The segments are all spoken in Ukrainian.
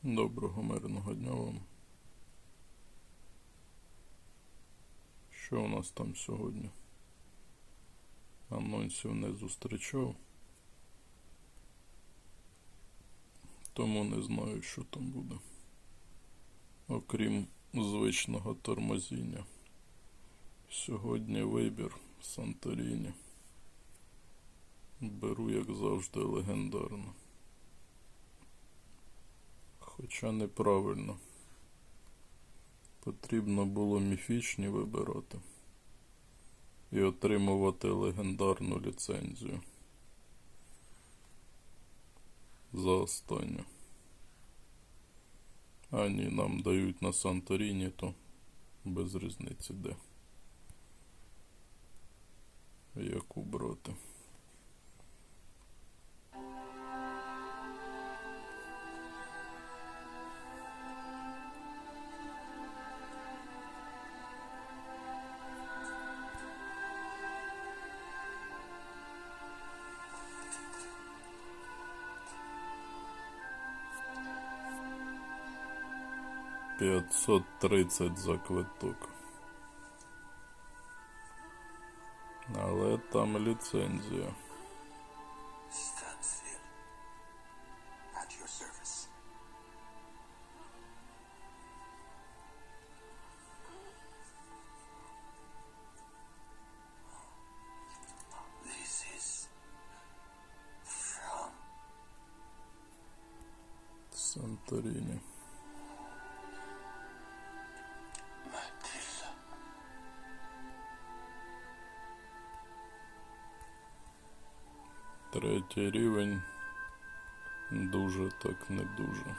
Доброго мирного дня вам. Що у нас там сьогодні? Анонсів не зустрічав, тому не знаю, що там буде. Окрім звичного тормозіння. Сьогодні вибір Санторіні. Беру, як завжди, легендарно. Хоча неправильно. Потрібно було міфічні вибирати і отримувати легендарну ліцензію за останню. А ні, нам дають на Санторіні, то без різниці де. Яку брати. $530 за квиток. Але там ліцензія. Санторіні. Третій рівень. Дуже так не дуже.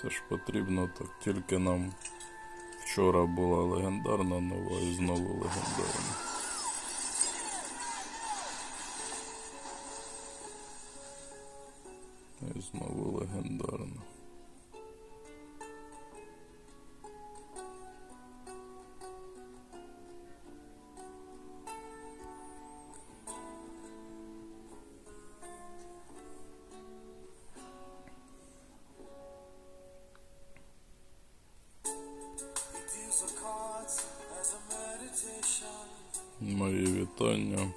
Це ж потрібно так. Тільки нам вчора була легендарна нова і знову легендарна. І знову легендарна. Мої вітання.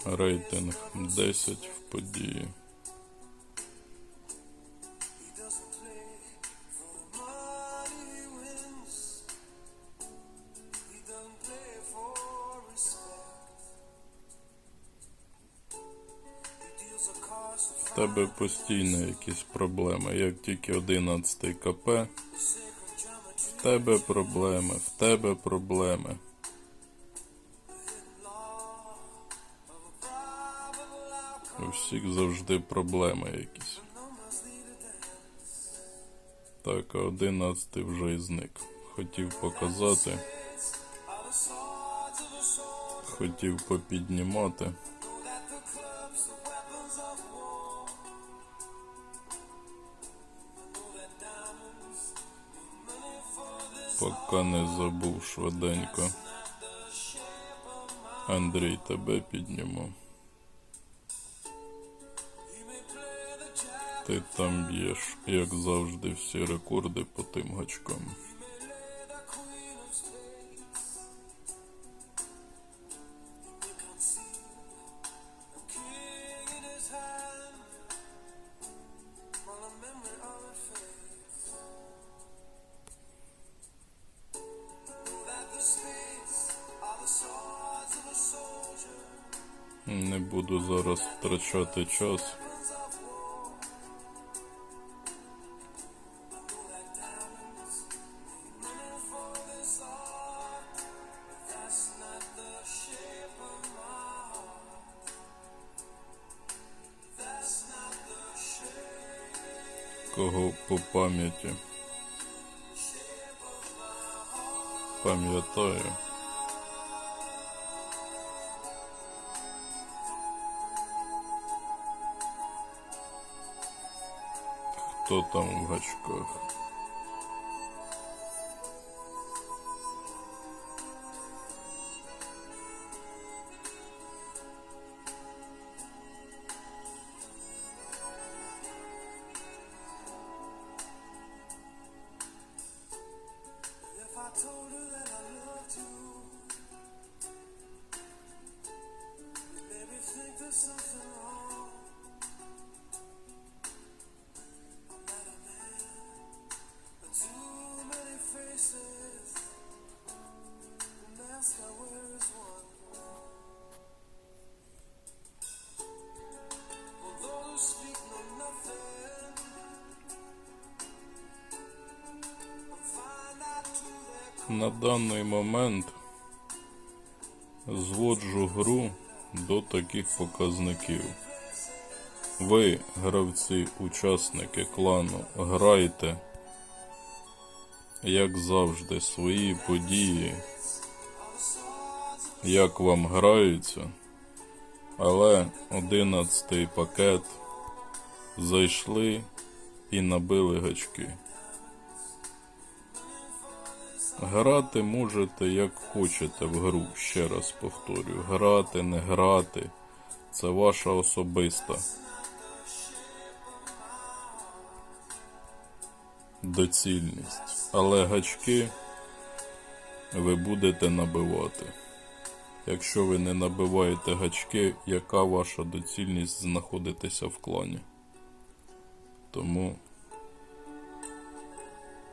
Рейтинг 10 в події. В тебе постійно якісь проблеми. Як тільки 11 КП, в тебе проблеми, в тебе проблеми. У всіх завжди проблеми якісь. Так, а 11 вже і зник. Хотів показати. Хотів попіднімати. Поки не забув швиденько. Андрій, тебе підніму. Ти там б'єш, як завжди, всі рекорди по тим гачкам. Не буду зараз втрачати час. Кого по пам'яті пам'ятаю. Хто там в гачках? На даний момент зводжу гру до таких показників. Ви, гравці, учасники клану, грайте, як завжди, свої події, як вам граються, але 11-й пакет зайшли і набили гачки. Грати можете як хочете в гру, ще раз повторюю. Грати, не грати – це ваша особиста доцільність. Але гачки ви будете набивати. Якщо ви не набиваєте гачки, яка ваша доцільність знаходитися в клані? Тому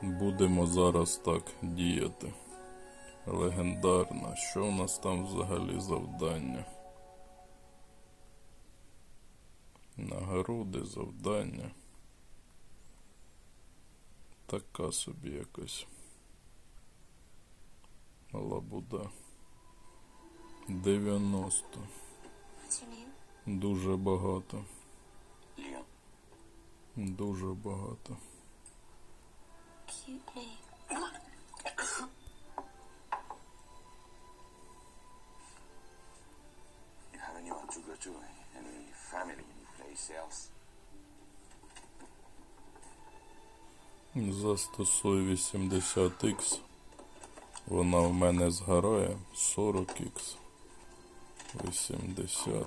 будемо зараз так діяти. Легендарна. Що у нас там взагалі завдання? Нагороди, завдання. Така собі якась лабуда. 90. Дуже багато. Дуже багато. Застосую 80х. Вона в мене згорає. 40х. 80.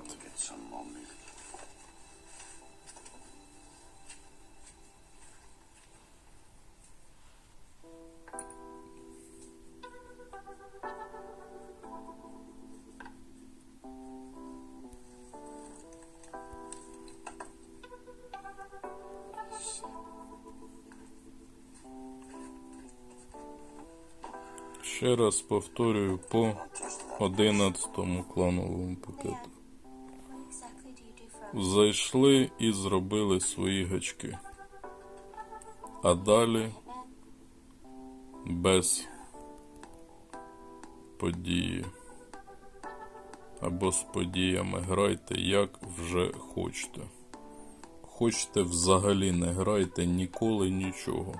Ще раз повторюю по 11-му клановому пакету. Зайшли і зробили свої гачки. А далі без події. Або з подіями грайте як вже хочете. Хочете взагалі не грайте ніколи нічого.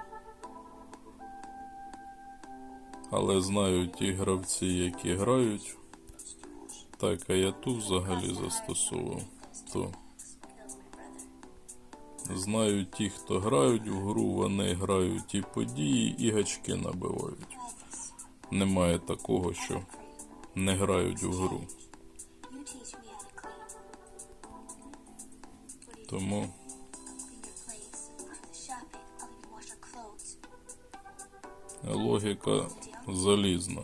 Але знаю ті гравці, які грають. Так, а я ту взагалі застосовував. То знаю ті, хто грають в гру, вони грають і події, і гачки набивають. Немає такого, що не грають в гру. Тому логіка залізна.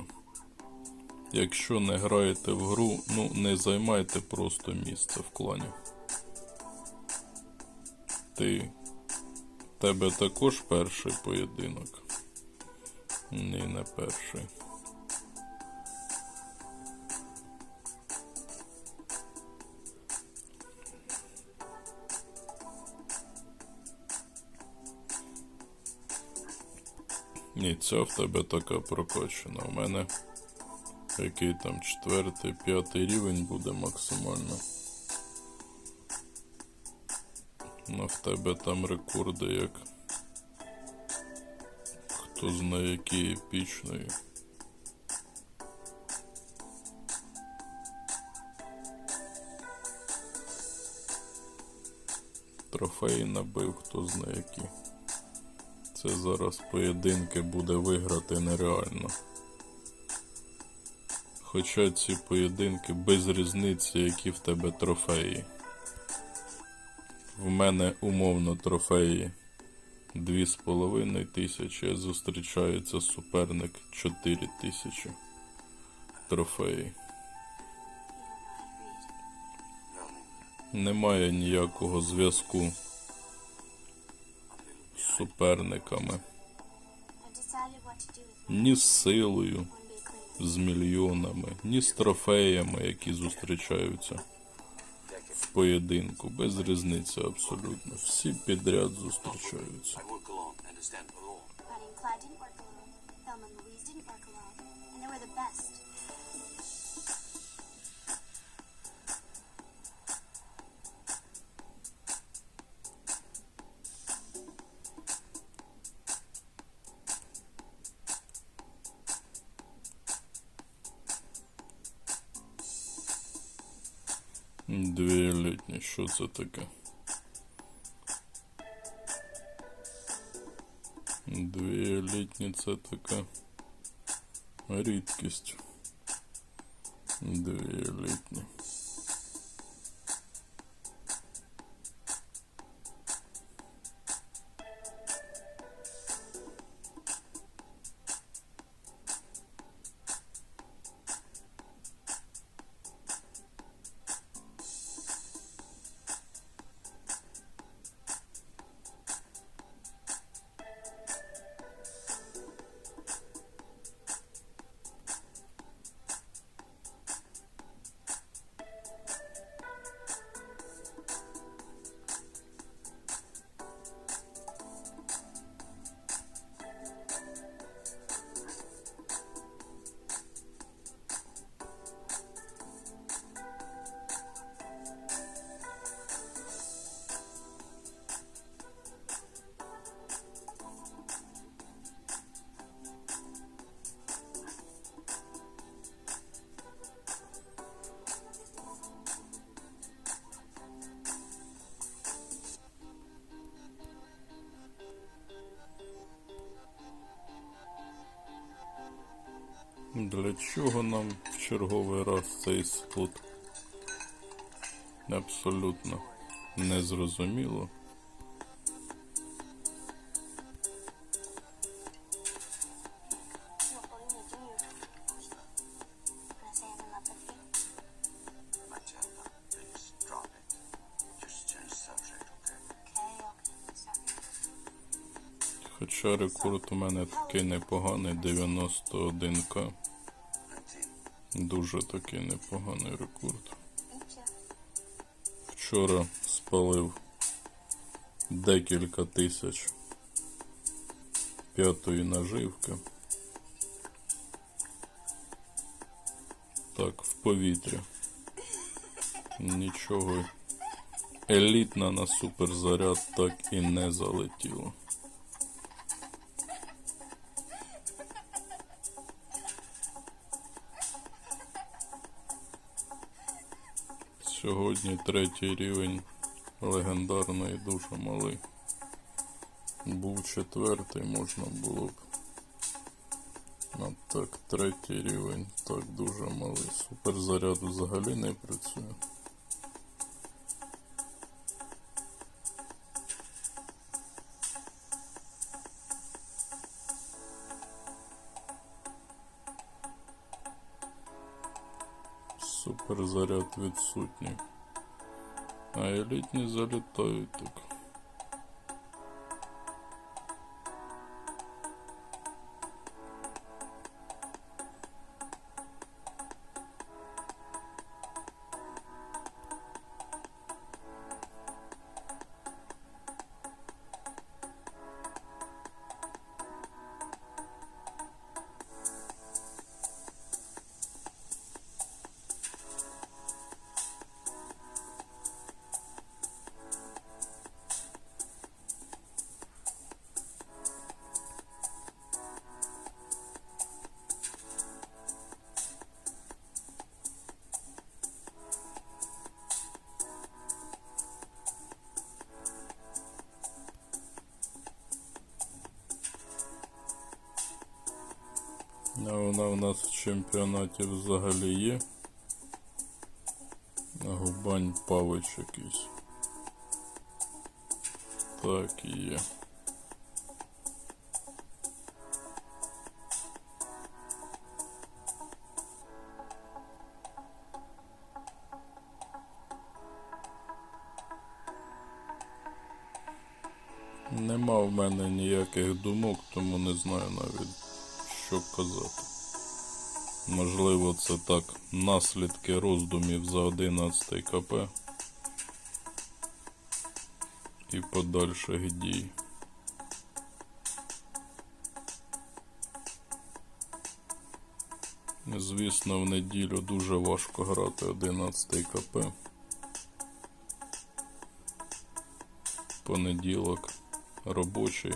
Якщо не граєте в гру, не займайте просто місце в клані. Тебе також перший поєдинок? Ні, не перший. Ні, ця в тебе така прокачана. У мене який там 4-й, 5-й рівень буде максимально. Ну, в тебе там рекорди як хто знає які епічної. Трофеї набив, хто знає які. Це зараз поєдинки буде виграти нереально. Хоча ці поєдинки без різниці, які в тебе трофеї. В мене умовно трофеї 2500, зустрічається суперник 4000 трофеї. Немає ніякого зв'язку з суперниками. Ні з силою, з мільйонами, ні з трофеями, які зустрічаються в поєдинку. Без різниці абсолютно. Всі підряд зустрічаються. Дві елітні, що це таке? Дві елітні, це така рідкість. Дві елітні. Для чого нам в черговий раз цей спот? Абсолютно незрозуміло. Хоча рекорд у мене такий непоганий, 91к. Дуже такий непоганий рекорд. Вчора спалив декілька тисяч п'ятої наживки. Так, в повітря. Нічого. Елітна на суперзаряд так і не залетіло. Сьогодні третій рівень легендарний, дуже малий. Був четвертий, можна було б. А так, третій рівень, так дуже малий. Суперзаряд взагалі не працює. Суперзаряд відсутній. А елітні залітають так. А вона в нас в чемпіонаті взагалі є. Губань Павич якийсь. Так і є. Нема в мене ніяких думок, тому не знаю навіть, що казати. Можливо, це так, наслідки роздумів за 11 КП і подальших дій. Звісно, в неділю дуже важко грати 11 КП. Понеділок робочий.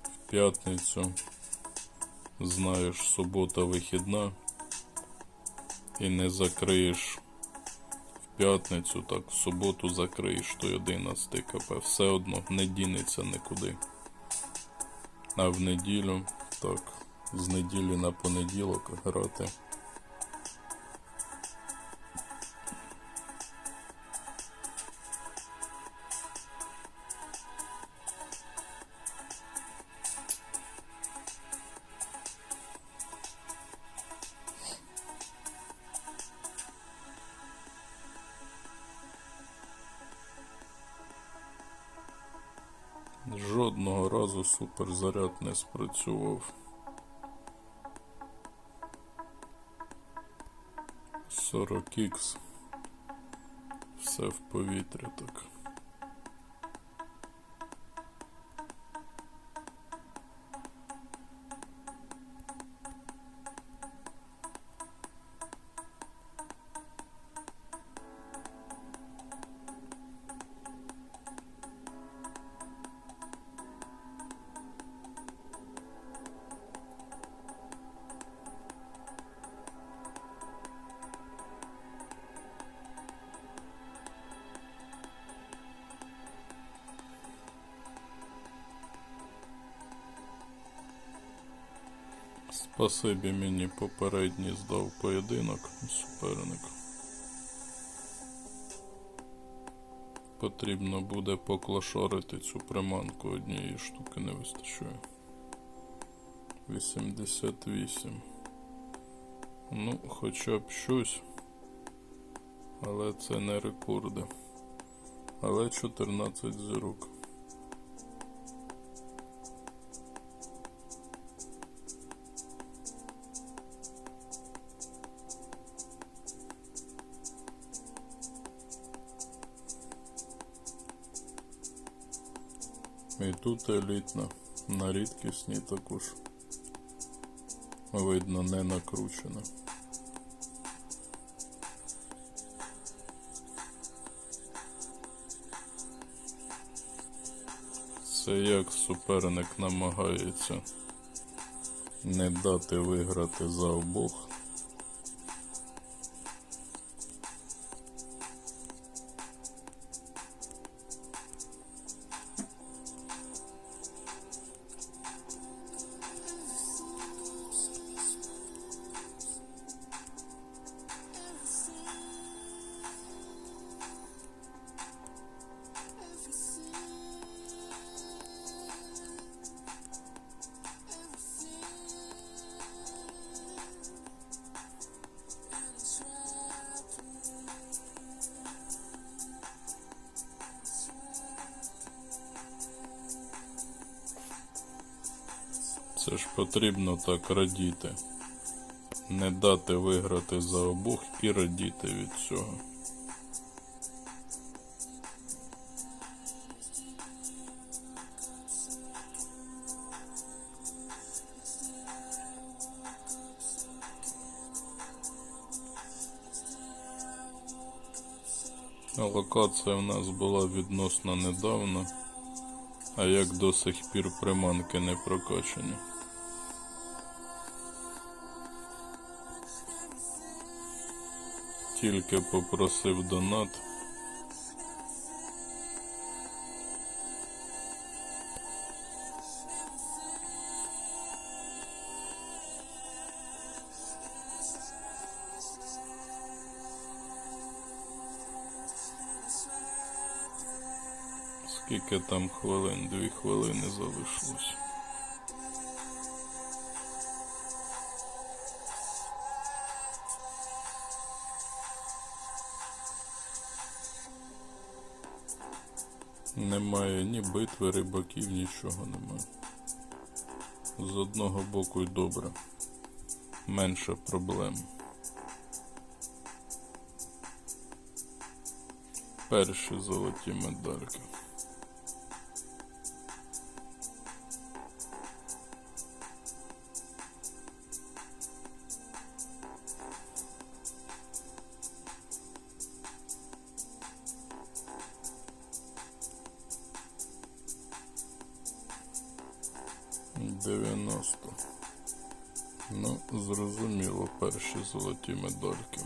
В п'ятницю, знаєш, субота вихідна. І не закриєш в п'ятницю, так в суботу закриєш той 11 КП. Все одно не дінеться нікуди. А в неділю, так, з неділі на понеділок грати. Жодного разу суперзаряд не спрацював. 40х. Все в повітря так. Спасибі, мені попередній здав поєдинок суперник. Потрібно буде поклашорити цю приманку, однієї штуки не вистачає. 88. Ну, хоча б щось. Але це не рекорди. Але 14 зірок. І тут елітна, на рідкісній також, видно, не накручена. Це як суперник намагається не дати виграти за обох. Це ж потрібно так радіти. Не дати виграти за обох і радіти від цього. Локація в нас була відносно недавно, а як до сих пір приманки не прокачані. Тільки попросив донат. Скільки там хвилин? 2 хвилини залишилось. Немає ні битви рибаків, нічого немає. З одного боку й добре. Менше проблем. Перші золоті медальки. 90. Ну, зрозуміло, перші золоті медальки.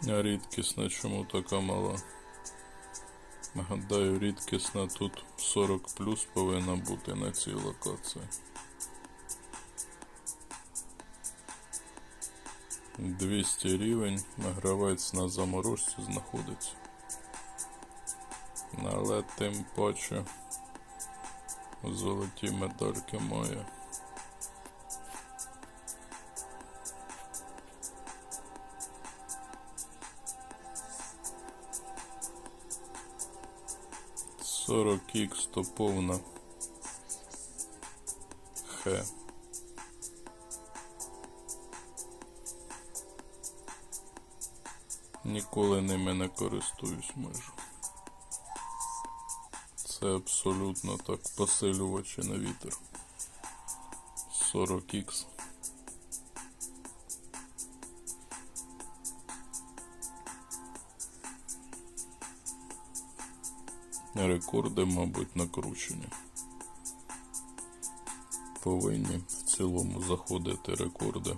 А рідкісна чому така мала? Нагадаю, рідкісна тут 40 плюс повинна бути на цій локації. 200 рівень, гравець на заморозці знаходиться. Але тим паче золоті медальки має. «40х» то повна Х. Ніколи ними не користуюсь майже. Це абсолютно так посилювачі на вітер. 40х. Рекорди, мабуть, накручені. Повинні в цілому заходити рекорди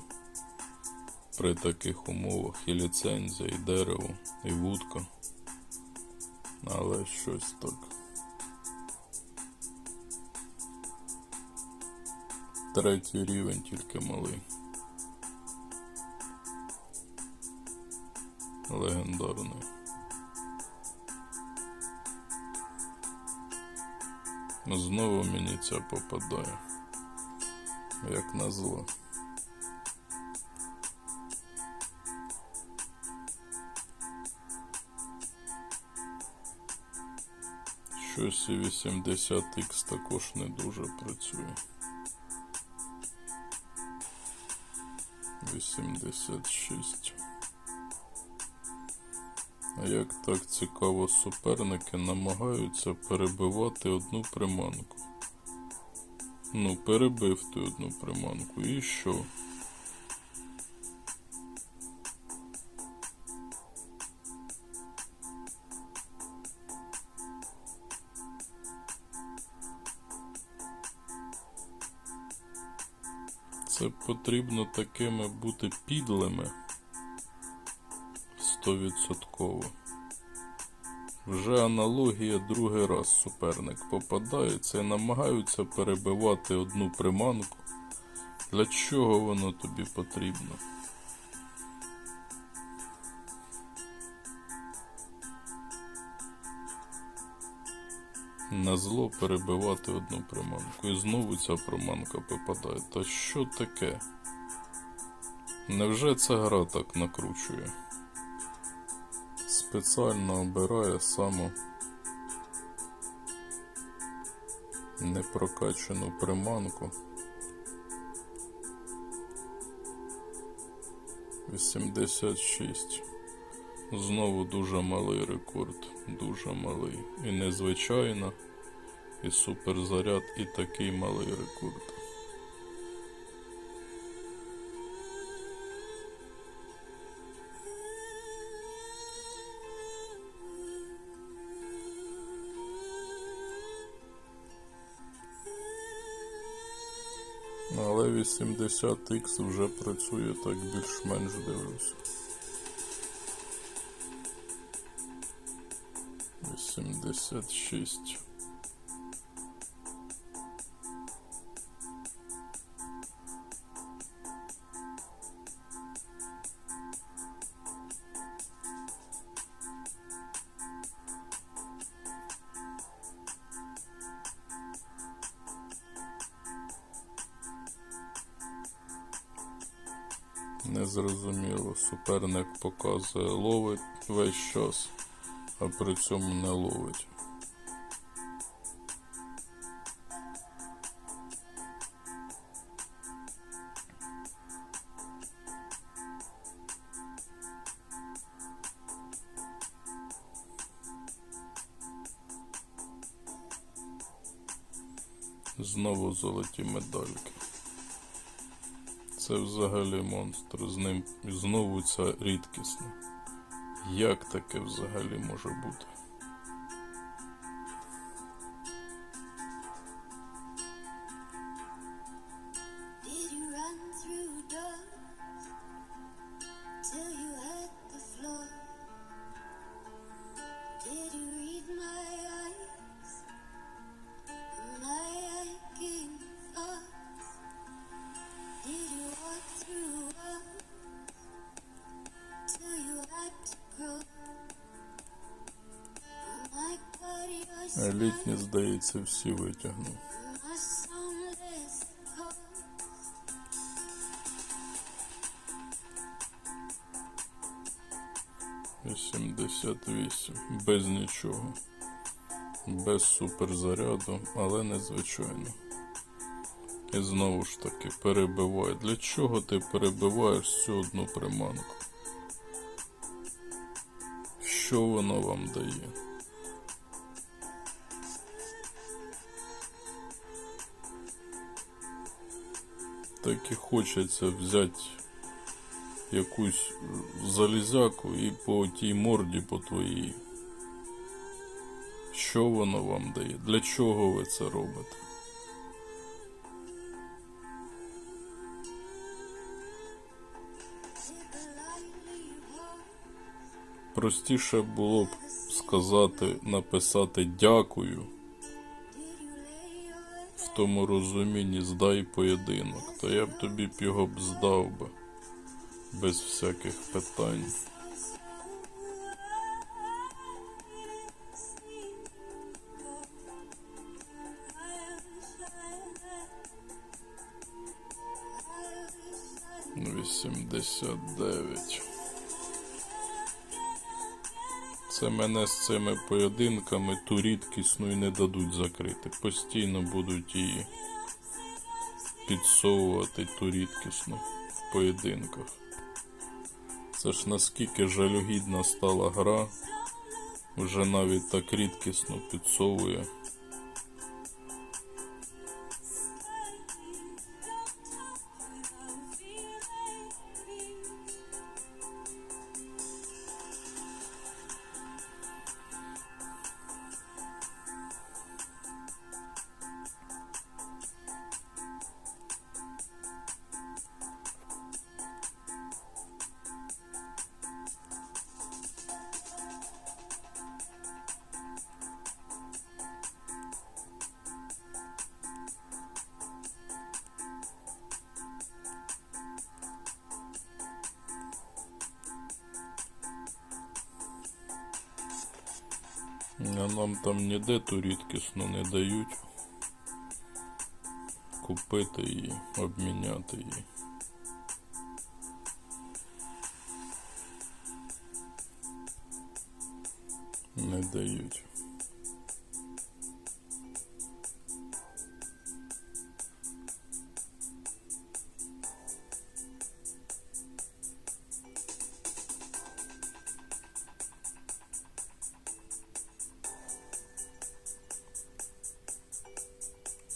при таких умовах. І ліцензія, і дерево, і вудка. Але щось так. Третій рівень тільки малий. Легендарний. Знову мені ця попадає, як назло. Щось і 80х також не дуже працює. 86. А як так цікаво, суперники намагаються перебивати одну приманку. Ну, перебив ти одну приманку, і що? Це потрібно такими бути підлими 100%. Вже аналогія, другий раз суперник попадається і намагаються перебивати одну приманку. Для чого воно тобі потрібно? На зло перебивати одну приманку. І знову ця приманка попадає. Та що таке? Невже ця гра так накручує? Спеціально обирає саму непрокачану приманку. 86. Знову дуже малий рекорд, дуже малий. І незвичайно, і суперзаряд, і такий малий рекорд. Але 80х вже працює так більш-менш, дивлюся. 86. Незрозуміло, суперник показує, ловить весь час, а при цьому не ловить. Знову золоті медальки. Це взагалі монстр, з ним знову ця рідкісна. Як таке взагалі може бути? Елітні, здається, всі витягнув. «88». Без нічого. Без суперзаряду, але незвичайно. І знову ж таки перебиває. Для чого ти перебиваєш цю одну приманку? Що воно вам дає? Так і хочеться взяти якусь залізяку і по тій морді по твоїй. Що воно вам дає? Для чого ви це робите? Простіше було б сказати, написати «дякую», в тому розумінні «здай поєдинок», то я б тобі його б здав би, без всяких питань. — 89. Це мене з цими поєдинками ту рідкісну і не дадуть закрити. Постійно будуть її підсовувати, ту рідкісну, в поєдинках. Це ж наскільки жалюгідна стала гра, вже навіть так рідкісно підсовує. А нам там ніде ту рідкісну не дають купити її, обміняти її. Не дають.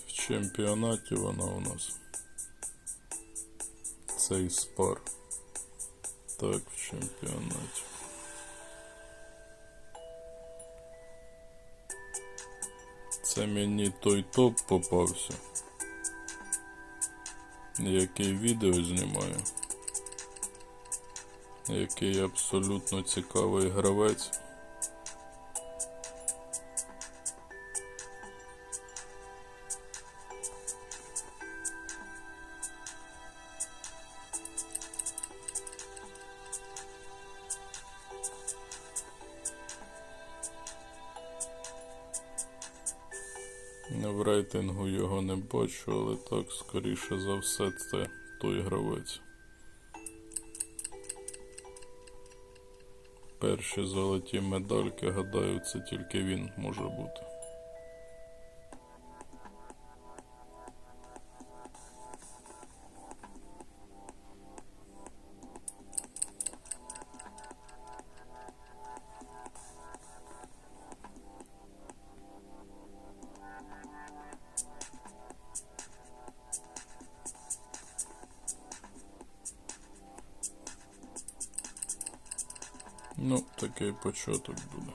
В чемпіонаті вона у нас. Цей спар. Так, в чемпіонаті. Це мені той топ попався, який відео знімає, який абсолютно цікавий гравець. В рейтингу його не бачу, але так, скоріше за все, це той гравець. Перші золоті медальки, гадаю, це тільки він може бути. Ну, такий початок буде.